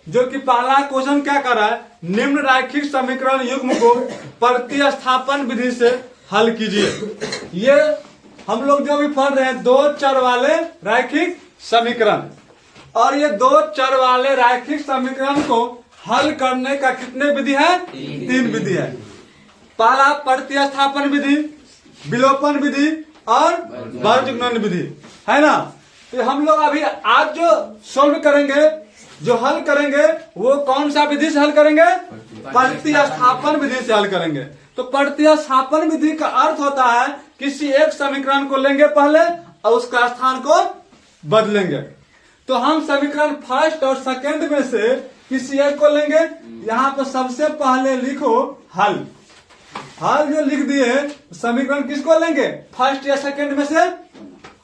जो कि पहला क्वेश्चन क्या कर रहा है, निम्न रैखिक समीकरण युग्म को प्रतिस्थापन विधि से हल कीजिए। ये हम लोग जो भी पढ़ रहे हैं दो चर वाले रैखिक समीकरण, और ये दो चर वाले रैखिक समीकरण को हल करने का कितने विधि है, 3 विधि है। पहला प्रतिस्थापन विधि, विलोपन विधि और वर्गजुगनन विधि, है ना। तो हम लोग अभी आज जो सोल्व करेंगे, जो हल करेंगे, वो कौन सा विधि से हल करेंगे, प्रतिस्थापन विधि से हल करेंगे। तो प्रतिस्थापन विधि का अर्थ होता है किसी एक समीकरण को लेंगे पहले और उसका स्थान को बदलेंगे। तो हम समीकरण फर्स्ट और सेकंड में से किसी एक को लेंगे। यहाँ पर सबसे पहले लिखो हल। हल जो लिख दिए, समीकरण किसको लेंगे, फर्स्ट या सेकंड में से।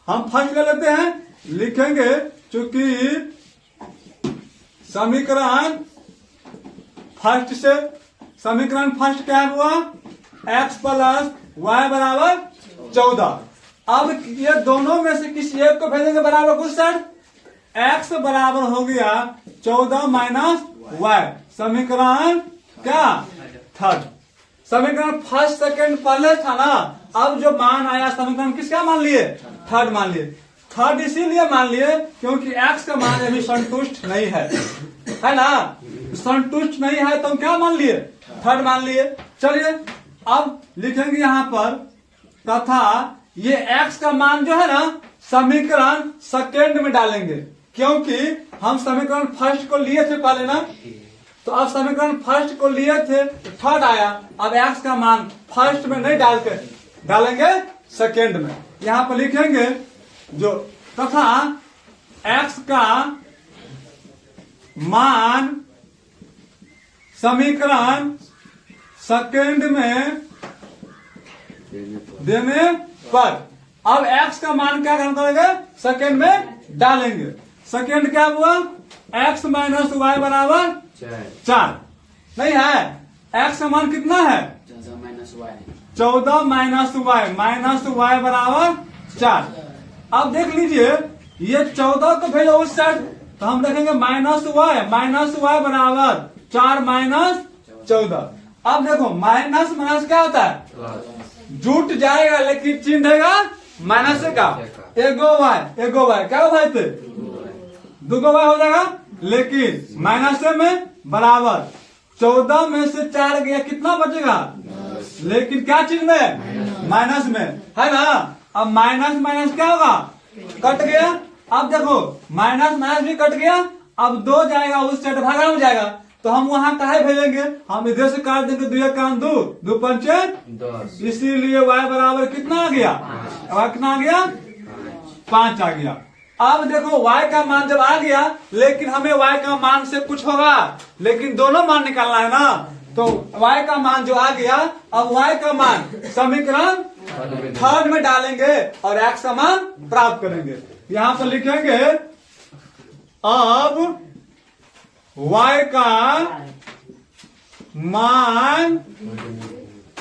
हम फर्स्ट ले लेते हैं, लिखेंगे चूंकि समीकरण फर्स्ट से, समीकरण फर्स्ट क्या हुआ, x प्लस वाई बराबर 14। अब ये दोनों में से किसी एक को भेजेंगे बराबर कुछ साइड, x बराबर हो गया 14 माइनस वाई। समीकरण क्या, थर्ड। समीकरण फर्स्ट सेकंड पहले था ना, अब जो मान आया समीकरण किसका मान लिए, थर्ड मान लिए। थर्ड इसीलिए मान लिए क्योंकि x का मान अभी संतुष्ट नहीं है ना, संतुष्ट नहीं है तो क्या मान लिए, थर्ड मान लिए। चलिए अब लिखेंगे यहाँ पर, तथा ये x का मान जो है ना समीकरण सेकंड में डालेंगे, क्योंकि हम समीकरण फर्स्ट को लिए थे पहले ना, तो अब समीकरण फर्स्ट को लिए थे, थर्ड आया। अब x का मान फर्स्ट में नहीं डाल के डालेंगे सेकंड में। यहाँ पर लिखेंगे जो, तथा x का मान समीकरण सेकंड में देने पर, अब x का मान क्या करेंगे, सेकंड में डालेंगे। सेकंड क्या हुआ, x माइनस वाई बराबर 4 नहीं है, x का मान कितना है 14 माइनस वाई बराबर 4। अब देख लीजिए ये 14 को भेजो उस साइड, तो हम देखेंगे माइनस वाई बराबर 4 माइनस 14। अब देखो माइनस माइनस क्या होता है, जुट जाएगा लेकिन चिन्ह रहेगा माइनस का। एगो वाई क्या भाई थे, 2 वाई हो जाएगा, लेकिन माइनस में बराबर 14 में से 4 गया, कितना बचेगा, लेकिन क्या चीज में, माइनस में, है ना। अब माइनस माइनस क्या होगा, कट गया। अब देखो माइनस माइनस भी कट गया, अब 2 जाएगा उस साइड, भागा हो जाएगा, तो हम वहां कहे भेजेंगे, हम इधर से काट देंगे, 2 कान 2 पंचे 10, इसीलिए y बराबर कितना आ गया, कितना आ गया, 5 आ गया। अब देखो y का मान जब आ गया, लेकिन हमें y का मान से कुछ होगा, लेकिन दोनों मान निकालना है ना, तो y का मान जो आ गया, अब y का मान समीकरण थर्ड में डालेंगे और x का मान प्राप्त करेंगे। यहाँ पर लिखेंगे अब y का मान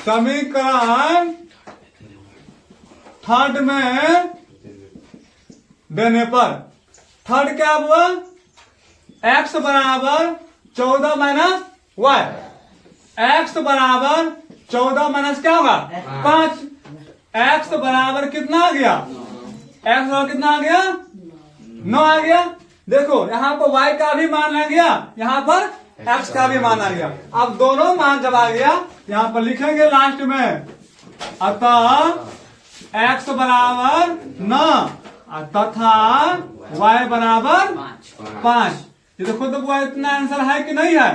समीकरण थर्ड में देने पर, थर्ड क्या हुआ, x बराबर 14 माइनस वाई, x बराबर 14 माइनस क्या होगा 5, x बराबर कितना आ गया, x बराबर कितना आ गया, 9 आ गया। देखो यहाँ पर y का भी मान आ गया, यहाँ पर x का भी मान आ गया। अब दोनों मान जब आ गया, यहाँ पर लिखेंगे लास्ट में, अतः x बराबर 9 तथा y बराबर 5। ये देखो तो इतना आंसर है कि नहीं है,